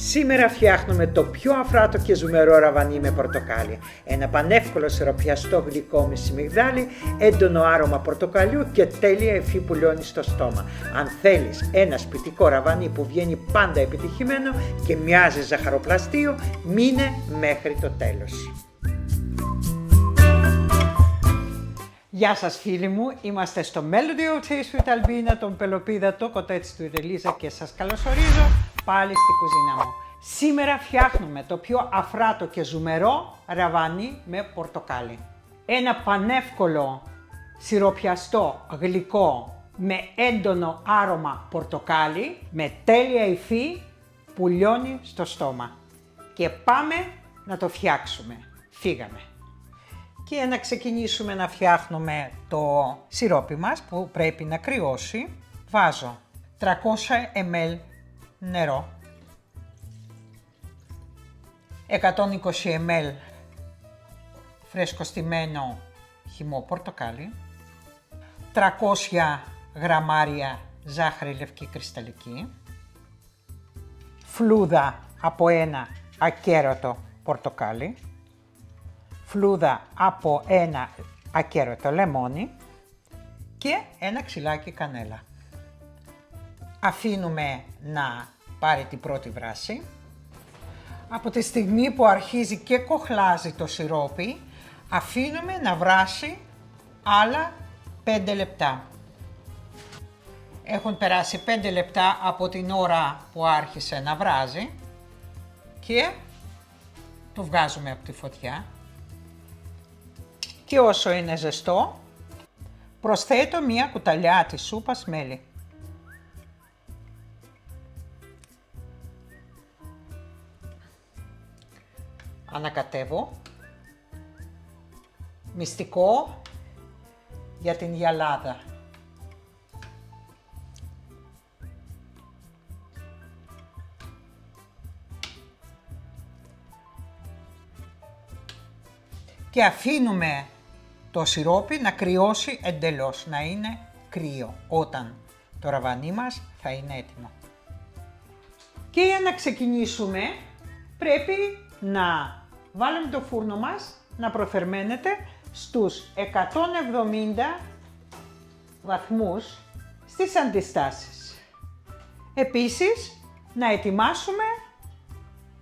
Σήμερα φτιάχνουμε το πιο αφράτο και ζουμερό ραβανί με πορτοκάλι. Ένα πανεύκολο σιροπιαστό γλυκό με σιμιγδάλι, έντονο άρωμα πορτοκαλιού και τέλεια υφή που λιώνει στο στόμα. Αν θέλεις ένα σπιτικό ραβανί που βγαίνει πάντα επιτυχημένο και μοιάζει ζαχαροπλαστείο, μείνε μέχρι το τέλος. Γεια σας φίλοι μου, είμαστε στο Melody of Taste with Albina, τον Πελοπίδατο κοτέτσι του Ελίζα και σας καλωσορίζω πάλι στη κουζίνα μου. Σήμερα φτιάχνουμε το πιο αφράτο και ζουμερό ραβανί με πορτοκάλι. Ένα πανεύκολο σιροπιαστό γλυκό με έντονο άρωμα πορτοκάλι, με τέλεια υφή που λιώνει στο στόμα. Και πάμε να το φτιάξουμε. Φύγαμε. Και να ξεκινήσουμε να φτιάχνουμε το σιρόπι μας που πρέπει να κρυώσει. Βάζω 300 ml νερό, 120 ml φρέσκο-στυμμένο χυμό πορτοκάλι, 300 γραμμάρια ζάχαρη λευκή κρυσταλλική, φλούδα από ένα ακέρατο πορτοκάλι, φλούδα από ένα ακέρατο λεμόνι και ένα ξυλάκι κανέλα. Αφήνουμε να πάρει την πρώτη βράση. Από τη στιγμή που αρχίζει και κοχλάζει το σιρόπι, αφήνουμε να βράσει άλλα 5 λεπτά. Έχουν περάσει 5 λεπτά από την ώρα που άρχισε να βράζει και το βγάζουμε από τη φωτιά. Και όσο είναι ζεστό, προσθέτω μία κουταλιά της σούπας μέλι. Ανακατεύω. Μυστικό για την γυαλάδα. Και αφήνουμε το σιρόπι να κρυώσει εντελώς, να είναι κρύο όταν το ραβανί μας θα είναι έτοιμο. Και για να ξεκινήσουμε πρέπει να βάλουμε το φούρνο μας να προφερμαίνεται στους 170 βαθμούς στις αντιστάσεις. Επίσης να ετοιμάσουμε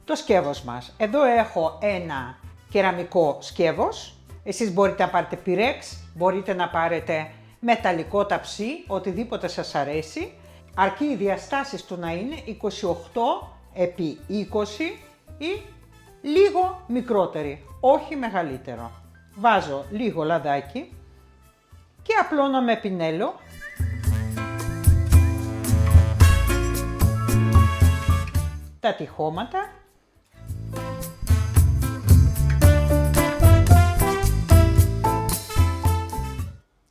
το σκεύος μας. Εδώ έχω ένα κεραμικό σκεύος. Εσείς μπορείτε να πάρετε πυρέξ, μπορείτε να πάρετε μεταλλικό ταψί, οτιδήποτε σας αρέσει. Αρκεί οι διαστάσεις του να είναι 28 επί 20 ή λίγο μικρότερη, όχι μεγαλύτερο. Βάζω λίγο λαδάκι και απλώνω με πινέλο. Τα τυχώματα.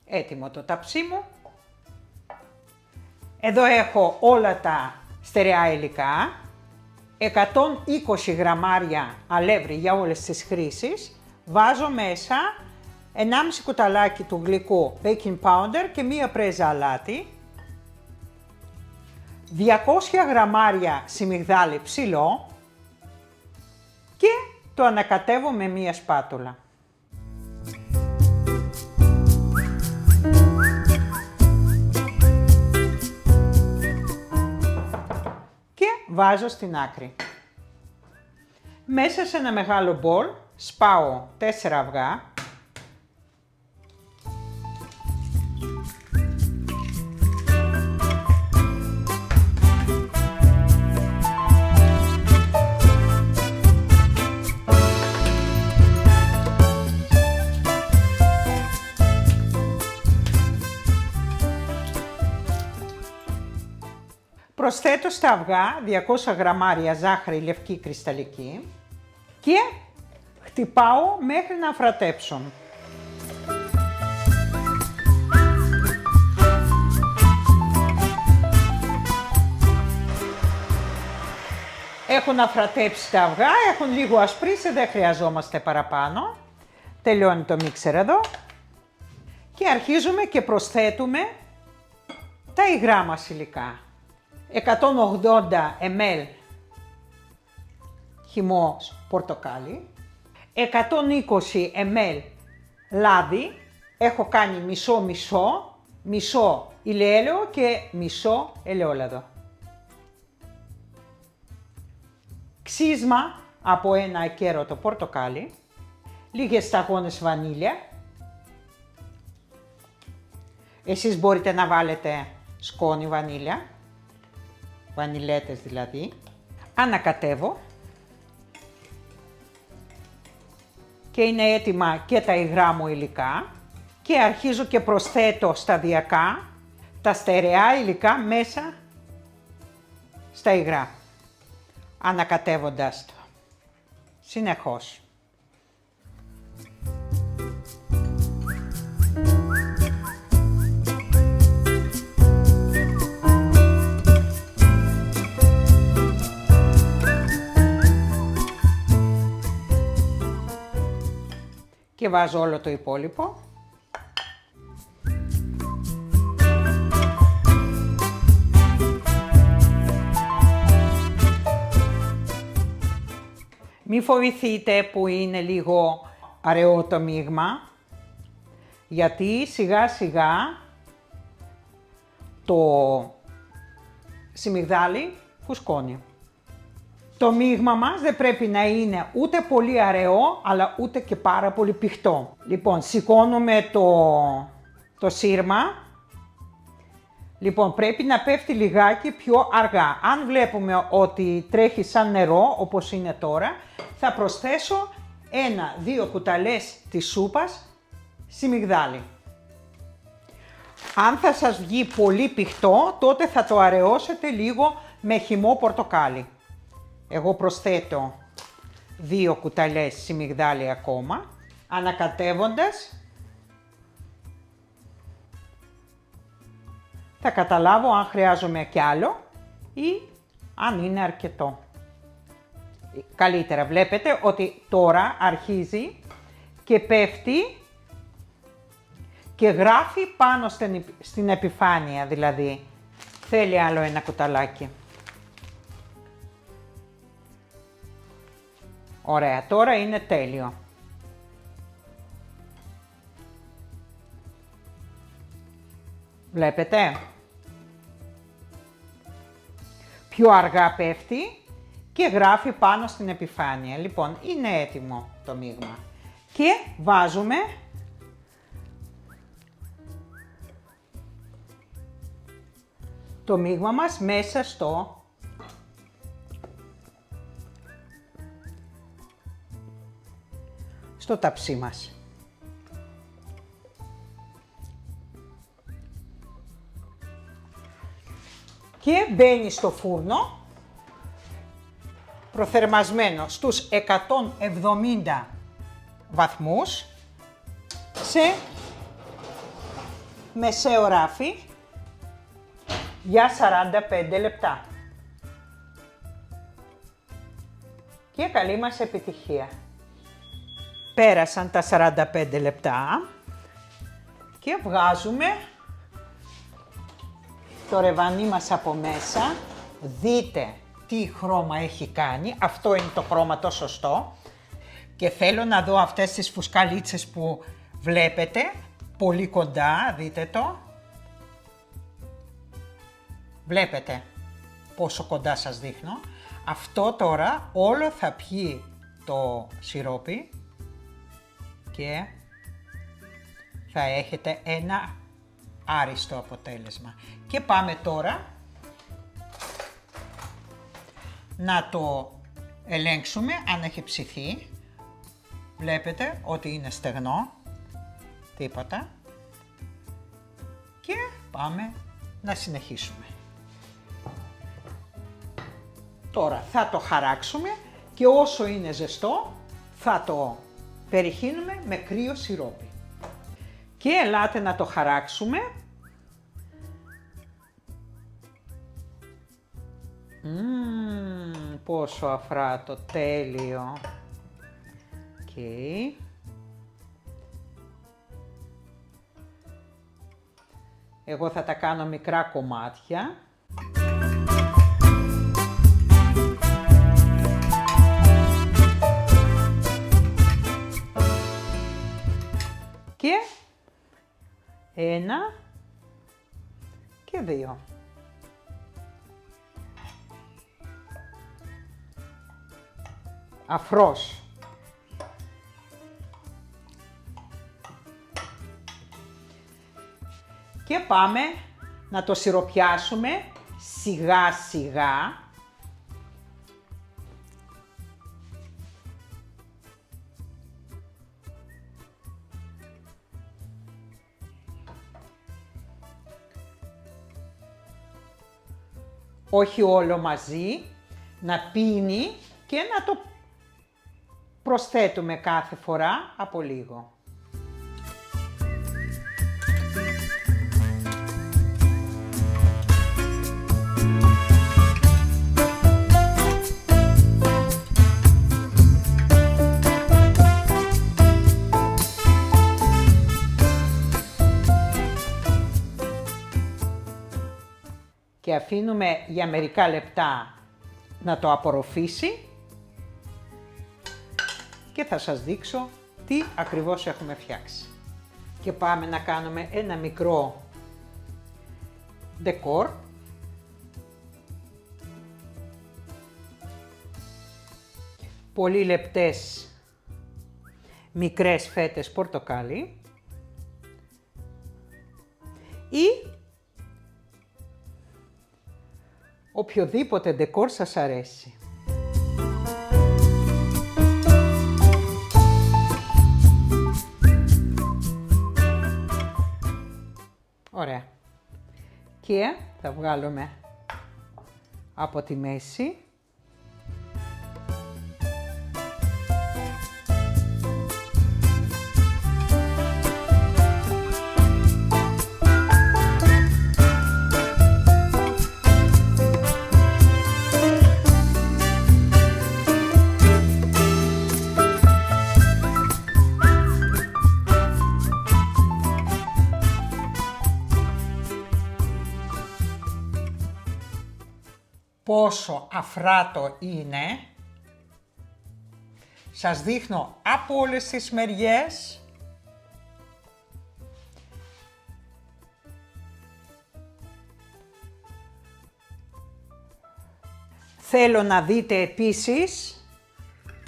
Έτοιμο το ταψί μου. Εδώ έχω όλα τα στερεά υλικά. 120 γραμμάρια αλεύρι για όλες τις χρήσεις. Βάζω μέσα 1,5 κουταλάκι του γλυκού baking powder και μία πρέζα αλάτι. 200 γραμμάρια σιμιγδάλι ψηλό και το ανακατεύω με μία σπάτουλα. Βάζω στην άκρη. Μέσα σε ένα μεγάλο μπολ σπάω 4 αυγά. Προσθέτω στα αυγά 200 γραμμάρια ζάχαρη λευκή κρυσταλλική και χτυπάω μέχρι να αφρατέψουν. Έχουν αφρατέψει τα αυγά, έχουν λίγο ασπρίσει, δεν χρειαζόμαστε παραπάνω. Τελειώνει το μίξερ εδώ. Και αρχίζουμε και προσθέτουμε τα υγρά μας υλικά. 180 ml χυμός πορτοκάλι, 120 ml λάδι, έχω κάνει μισό ηλιέλαιο και μισό ελαιόλαδο. Ξύσμα από ένα ακέρωτο πορτοκάλι, λίγες σταγόνες βανίλια. Εσείς μπορείτε να βάλετε σκόνη βανίλια, βανιλέτες δηλαδή. Ανακατεύω και είναι έτοιμα και τα υγρά μου υλικά και αρχίζω και προσθέτω σταδιακά τα στερεά υλικά μέσα στα υγρά, ανακατεύοντας το συνεχώς. Και βάζω όλο το υπόλοιπο. Μη φοβηθείτε που είναι λίγο αραιό το μείγμα, γιατί σιγά σιγά το σιμιγδάλι φουσκώνει. Το μείγμα μας δεν πρέπει να είναι ούτε πολύ αραιό, αλλά ούτε και πάρα πολύ πηχτό. Λοιπόν, σηκώνουμε το σύρμα. Λοιπόν, πρέπει να πέφτει λιγάκι πιο αργά. Αν βλέπουμε ότι τρέχει σαν νερό, όπως είναι τώρα, θα προσθέσω 1-2 κουταλές της σούπας σιμιγδάλι. Αν θα σας βγει πολύ πηχτό, τότε θα το αραιώσετε λίγο με χυμό πορτοκάλι. Εγώ προσθέτω 2 κουταλές σιμιγδάλι ακόμα, ανακατεύοντας θα καταλάβω αν χρειάζομαι κι άλλο ή αν είναι αρκετό. Καλύτερα, βλέπετε ότι τώρα αρχίζει και πέφτει και γράφει πάνω στην επιφάνεια, δηλαδή θέλει άλλο ένα κουταλάκι. Ωραία, τώρα είναι τέλειο. Βλέπετε, πιο αργά πέφτει και γράφει πάνω στην επιφάνεια. Λοιπόν, είναι έτοιμο το μείγμα. Και βάζουμε το μείγμα μας μέσα στο ταψί μας. Και μπαίνει στο φούρνο προθερμασμένο στους 170 βαθμούς σε μεσαίο ράφι για 45 λεπτά. Και καλή μας επιτυχία. Πέρασαν τα 45 λεπτά και βγάζουμε το ρεβανί μας από μέσα. Δείτε τι χρώμα έχει κάνει. Αυτό είναι το χρώμα το σωστό. Και θέλω να δω αυτές τις φουσκαλίτσες που βλέπετε πολύ κοντά. Δείτε το. Βλέπετε πόσο κοντά σας δείχνω. Αυτό τώρα όλο θα πιει το σιρόπι και θα έχετε ένα άριστο αποτέλεσμα. Και πάμε τώρα να το ελέγξουμε αν έχει ψηθεί. Βλέπετε ότι είναι στεγνό, τίποτα. Και πάμε να συνεχίσουμε. Τώρα θα το χαράξουμε και όσο είναι ζεστό θα το περιχύνουμε με κρύο σιρόπι. Και ελάτε να το χαράξουμε. Πόσο αφράτο, τέλειο. Okay. Εγώ θα τα κάνω μικρά κομμάτια. 1 και 2. Αφρός. Και πάμε να το σιροπιάσουμε σιγά σιγά. Όχι όλο μαζί, να πίνει και να το προσθέτουμε κάθε φορά από λίγο. Και αφήνουμε για μερικά λεπτά να το απορροφήσει και θα σας δείξω τι ακριβώς έχουμε φτιάξει. Και πάμε να κάνουμε ένα μικρό ντεκόρ. Πολύ λεπτές μικρές φέτες πορτοκάλι ή οποιοδήποτε ντεκόρ σας αρέσει. Ωραία. Και θα βγάλουμε από τη μέση. Πόσο αφράτο είναι. Σας δείχνω από όλες τις μεριές. Θέλω να δείτε επίσης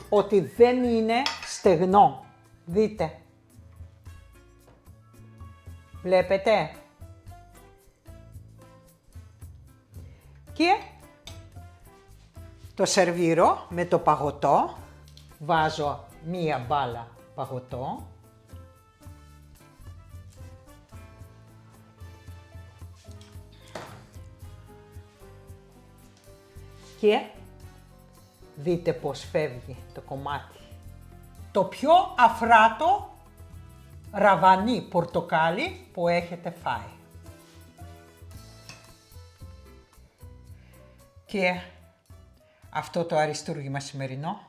ότι δεν είναι στεγνό. Δείτε. Βλέπετε. Και το σερβίρω με το παγωτό. Βάζω μία μπάλα παγωτό. Και δείτε πως φεύγει το κομμάτι. Το πιο αφράτο ραβανί πορτοκάλι που έχετε φάει. Και αυτό το αριστούργημα σημερινό.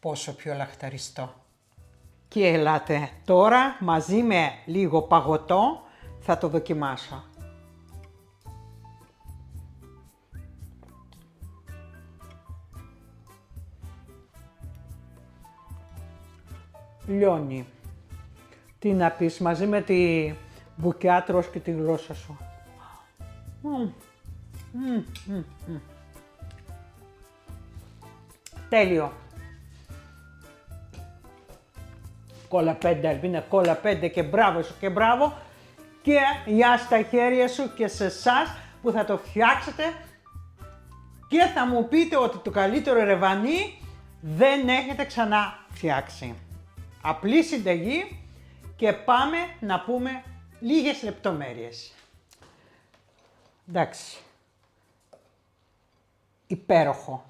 Πόσο πιο λαχταριστό. Και ελάτε τώρα μαζί με λίγο παγωτό θα το δοκιμάσω. Λιώνει. Τι να πεις, μαζί με τη μπουκιά τρως και τη γλώσσα σου. Τέλειο. Κόλλα 5, Αλβίνα, κόλλα 5 και μπράβο σου και μπράβο. Και γεια στα χέρια σου και σε εσάς που θα το φτιάξετε και θα μου πείτε ότι το καλύτερο ρεβανί δεν έχετε ξανά φτιάξει. Απλή συνταγή και πάμε να πούμε λίγες λεπτομέρειες. Εντάξει. Υπέροχο.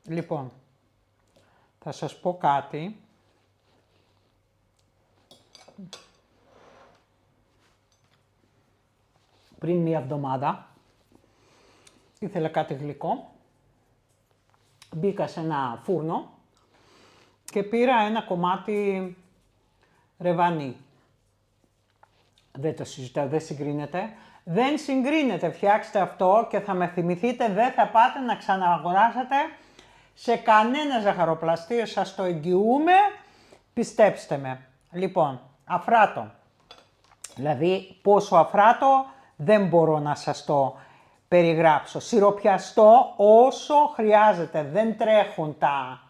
Λοιπόν, θα σας πω κάτι. Πριν μία εβδομάδα ήθελα κάτι γλυκό. Μπήκα σε ένα φούρνο και πήρα ένα κομμάτι ρεβανί. Δεν το συζητάω, δεν συγκρίνεται. Δεν συγκρίνεται, φτιάξτε αυτό και θα με θυμηθείτε, δεν θα πάτε να ξανααγοράσετε σε κανένα ζαχαροπλαστείο, σας το εγγυούμε, πιστέψτε με. Λοιπόν, αφράτο. Δηλαδή πόσο αφράτο δεν μπορώ να σας το περιγράψω. Σιροπιαστό όσο χρειάζεται, δεν τρέχουν τα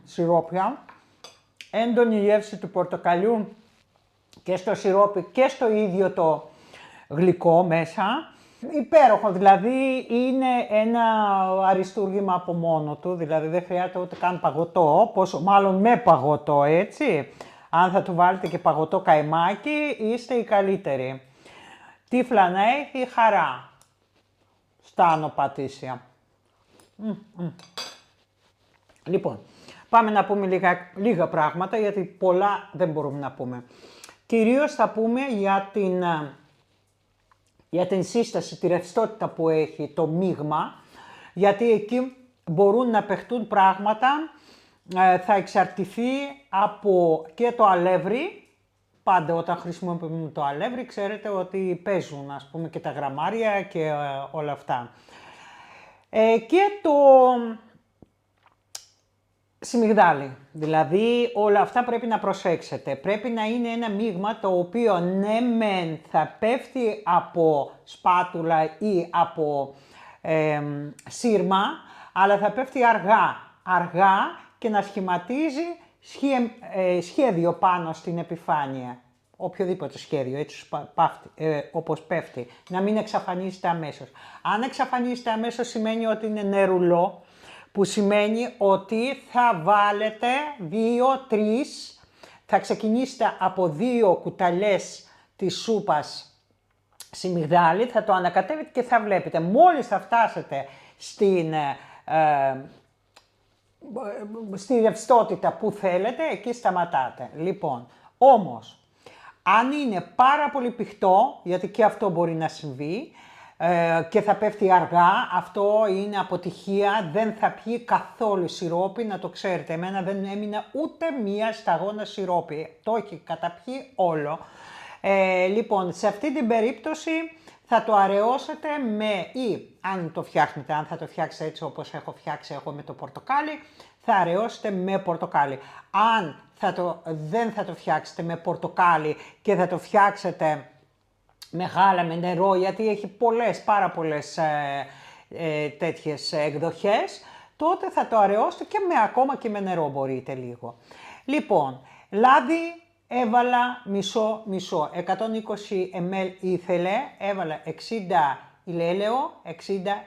σιρόπια. Έντονη γεύση του πορτοκαλιού και στο σιρόπι και στο ίδιο το γλυκό μέσα. Υπέροχο, δηλαδή είναι ένα αριστούργημα από μόνο του, δηλαδή δεν χρειάζεται ούτε καν παγωτό, πόσο μάλλον με παγωτό, έτσι. Αν θα του βάλετε και παγωτό καϊμάκι, είστε οι καλύτεροι. Τύφλα να έχει χαρά. Στάνω πατήσια. Λοιπόν, πάμε να πούμε λίγα πράγματα, γιατί πολλά δεν μπορούμε να πούμε. Κυρίως θα πούμε για την σύσταση, τη ρευστότητα που έχει το μείγμα, γιατί εκεί μπορούν να παιχτούν πράγματα, θα εξαρτηθεί από και το αλεύρι. Πάντα όταν χρησιμοποιούμε το αλεύρι, ξέρετε ότι παίζουν, ας πούμε, και τα γραμμάρια και όλα αυτά. Και το σιμιγδάλι, δηλαδή όλα αυτά πρέπει να προσέξετε. Πρέπει να είναι ένα μείγμα το οποίο ναι μεν θα πέφτει από σπάτουλα ή από σύρμα, αλλά θα πέφτει αργά και να σχηματίζει σχέδιο πάνω στην επιφάνεια. Οποιοδήποτε σχέδιο, έτσι όπως πέφτει, να μην εξαφανίζεται αμέσως. Αν εξαφανίζεται αμέσως σημαίνει ότι είναι νερουλό, που σημαίνει ότι θα βάλετε 2-3, θα ξεκινήσετε από 2 κουταλιές της σούπας σιμιγδάλι, θα το ανακατεύετε και θα βλέπετε. Μόλις θα φτάσετε στη ρευστότητα που θέλετε, εκεί σταματάτε. Λοιπόν, όμως, αν είναι πάρα πολύ πηχτό, γιατί και αυτό μπορεί να συμβεί, και θα πέφτει αργά, αυτό είναι αποτυχία, δεν θα πιει καθόλου σιρόπι, να το ξέρετε. Εμένα δεν έμεινε ούτε μία σταγόνα σιρόπι, το έχει καταπιεί όλο. Λοιπόν, σε αυτή την περίπτωση θα το αραιώσετε αν το φτιάχνετε, αν θα το φτιάξετε έτσι όπως έχω φτιάξει εγώ με το πορτοκάλι, θα αραιώσετε με πορτοκάλι. Αν δεν θα το φτιάξετε με πορτοκάλι και θα το φτιάξετε με γάλα, με νερό, γιατί έχει πάρα πολλές τέτοιες εκδοχές, τότε θα το αραιώσετε και ακόμα και με νερό μπορείτε λίγο. Λοιπόν, λάδι έβαλα μισό, 120 ml ήθελε, έβαλα 60 ηλιέλαιο, 60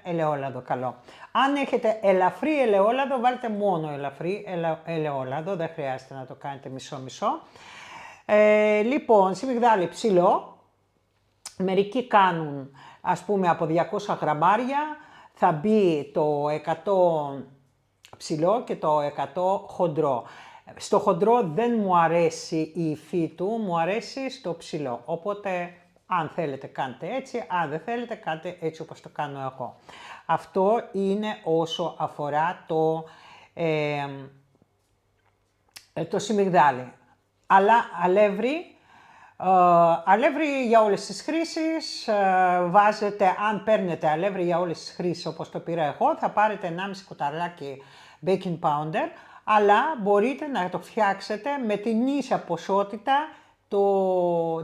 ελαιόλαδο καλό. Αν έχετε ελαφρύ ελαιόλαδο, βάλτε μόνο ελαφρύ ελαιόλαδο, δεν χρειάζεται να το κάνετε μισό-μισό. Λοιπόν, σιμιγδάλι ψηλό. Μερικοί κάνουν, ας πούμε, από 200 γραμμάρια, θα μπει το 100 ψηλό και το 100 χοντρό. Στο χοντρό δεν μου αρέσει η υφή του, μου αρέσει στο ψηλό. Οπότε, αν θέλετε κάντε έτσι, αν δεν θέλετε κάντε έτσι όπως το κάνω εγώ. Αυτό είναι όσο αφορά το σιμιγδάλι. Αλλά αλεύρι για όλες τις χρήσεις, βάζετε, αν παίρνετε αλεύρι για όλες τις χρήσεις όπως το πήρα εγώ, θα πάρετε 1,5 κουταλάκι baking powder, αλλά μπορείτε να το φτιάξετε με την ίσα ποσότητα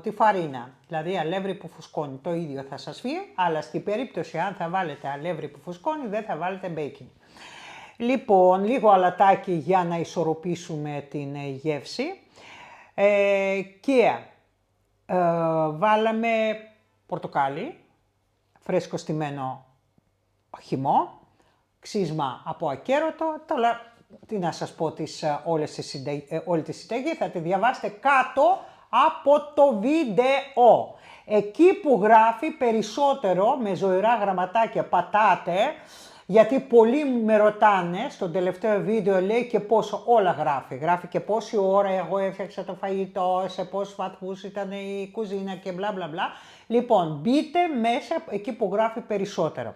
τη φαρίνα. Δηλαδή αλεύρι που φουσκώνει, το ίδιο θα σας φύγει, αλλά στην περίπτωση αν θα βάλετε αλεύρι που φουσκώνει δεν θα βάλετε baking. Λοιπόν, λίγο αλατάκι για να ισορροπήσουμε την γεύση και βάλαμε πορτοκάλι, φρέσκο στυμμένο χυμό, ξύσμα από ακέρωτο. Τώρα, τι να σας πω, όλη τη συνταγή θα τη διαβάσετε κάτω από το βίντεο. Εκεί που γράφει περισσότερο, με ζωηρά γραμματάκια, πατάτε, γιατί πολλοί με ρωτάνε, στο τελευταίο βίντεο λέει και πόσο, όλα γράφει. Γράφει και πόση ώρα εγώ έφτιαξα το φαγητό, σε πόσους βαθμούς ήταν η κουζίνα και μπλα μπλα μπλα. Λοιπόν, μπείτε μέσα εκεί που γράφει περισσότερο.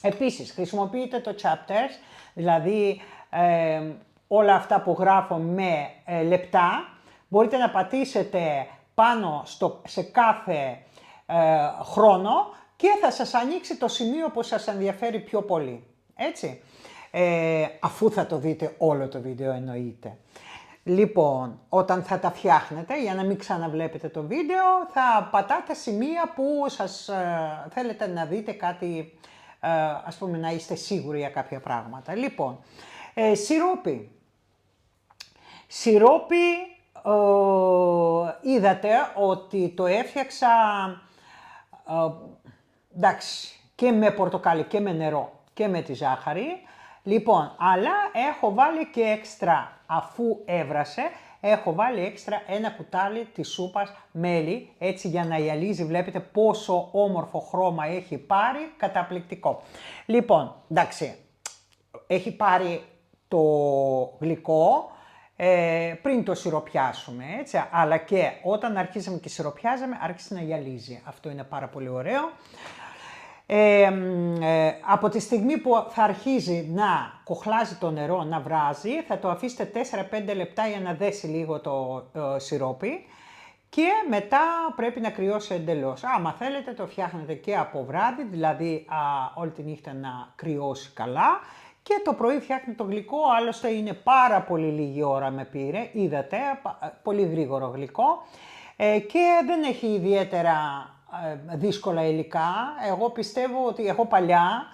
Επίσης, χρησιμοποιείτε το chapters, δηλαδή όλα αυτά που γράφω με λεπτά. Μπορείτε να πατήσετε πάνω σε κάθε χρόνο και θα σας ανοίξει το σημείο που σας ενδιαφέρει πιο πολύ. Έτσι. Αφού θα το δείτε όλο το βίντεο εννοείται. Λοιπόν, όταν θα τα φτιάχνετε, για να μην ξαναβλέπετε το βίντεο, θα πατάτε σημεία που σας θέλετε να δείτε κάτι, ας πούμε, να είστε σίγουροι για κάποια πράγματα. Λοιπόν, σιρόπι. Σιρόπι, είδατε ότι το έφτιαξα, εντάξει, και με πορτοκάλι και με νερό και με τη ζάχαρη. Λοιπόν, αλλά έχω βάλει και έξτρα, αφού έβρασε, έχω βάλει έξτρα ένα κουτάλι της σούπας μέλι, έτσι για να γυαλίζει, βλέπετε πόσο όμορφο χρώμα έχει πάρει, καταπληκτικό. Λοιπόν, εντάξει, έχει πάρει το γλυκό πριν το σιροπιάσουμε, έτσι, αλλά και όταν αρχίσαμε και σιροπιάζαμε, άρχισε να γυαλίζει. Αυτό είναι πάρα πολύ ωραίο. Από τη στιγμή που θα αρχίζει να κοχλάζει το νερό, να βράζει, θα το αφήσετε 4-5 λεπτά για να δέσει λίγο το σιρόπι και μετά πρέπει να κρυώσει εντελώς. Άμα θέλετε το φτιάχνετε και από βράδυ, δηλαδή όλη τη νύχτα να κρυώσει καλά και το πρωί φτιάχνετε το γλυκό, άλλωστε είναι πάρα πολύ λίγη ώρα με πήρε, είδατε, πολύ γρήγορο γλυκό και δεν έχει ιδιαίτερα δύσκολα υλικά. Εγώ πιστεύω ότι εγώ παλιά,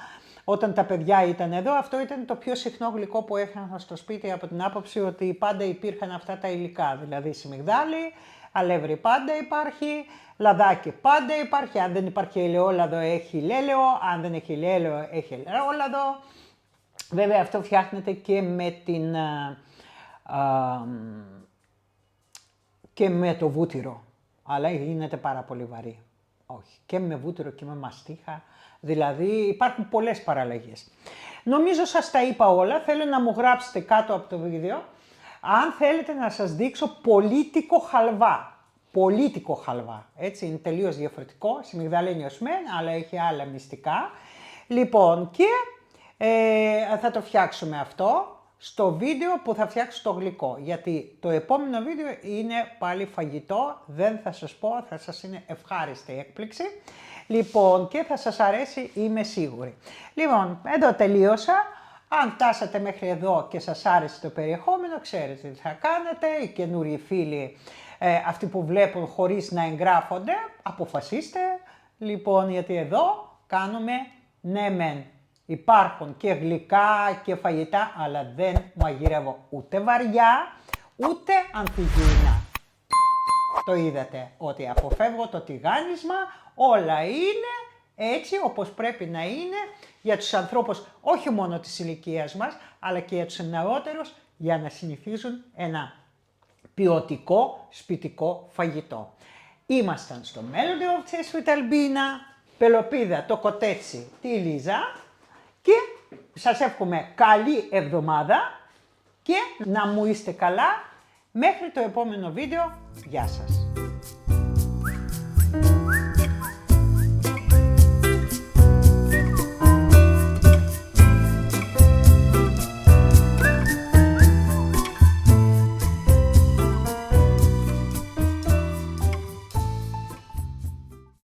όταν τα παιδιά ήταν εδώ, αυτό ήταν το πιο συχνό γλυκό που έφτιαχνα στο σπίτι από την άποψη ότι πάντα υπήρχαν αυτά τα υλικά. Δηλαδή σμιγδάλι, αλεύρι πάντα υπάρχει, λαδάκι πάντα υπάρχει. Αν δεν υπάρχει ελαιόλαδο έχει λέλαιο, αν δεν έχει λέλαιο έχει ελαιόλαδο. Βέβαια αυτό φτιάχνεται και με την και με το βούτυρο, αλλά γίνεται πάρα πολύ βαρύ. Όχι, και με βούτυρο και με μαστίχα, δηλαδή υπάρχουν πολλές παραλλαγές. Νομίζω σας τα είπα όλα, θέλω να μου γράψετε κάτω από το βίντεο αν θέλετε να σας δείξω πολίτικο χαλβά. Πολίτικο χαλβά, έτσι είναι τελείως διαφορετικό, σμιγδαλένιος μεν, αλλά έχει άλλα μυστικά. Λοιπόν, και θα το φτιάξουμε αυτό στο βίντεο που θα φτιάξω το γλυκό, γιατί το επόμενο βίντεο είναι πάλι φαγητό, δεν θα σας πω, θα σας είναι ευχάριστη έκπληξη. Λοιπόν, και θα σας αρέσει, είμαι σίγουρη. Λοιπόν, εδώ τελείωσα. Αν φτάσατε μέχρι εδώ και σας άρεσε το περιεχόμενο, ξέρετε τι θα κάνετε. Οι καινούριοι φίλοι, αυτοί που βλέπουν χωρίς να εγγράφονται, αποφασίστε. Λοιπόν, γιατί εδώ κάνουμε ναι μεν. Υπάρχουν και γλυκά και φαγητά, αλλά δεν μαγειρεύω ούτε βαριά, ούτε ανθυγιεινά. Το είδατε ότι αποφεύγω το τηγάνισμα, όλα είναι έτσι όπως πρέπει να είναι για τους ανθρώπους όχι μόνο της ηλικίας μας, αλλά και για τους νεότερους, για να συνηθίζουν ένα ποιοτικό σπιτικό φαγητό. Ήμασταν στο Melody of Taste with Albina, Πελοπίδα, το Κοτέτσι, τη Λίζα και σας εύχομαι καλή εβδομάδα και να μου είστε καλά μέχρι το επόμενο βίντεο. Γεια σας!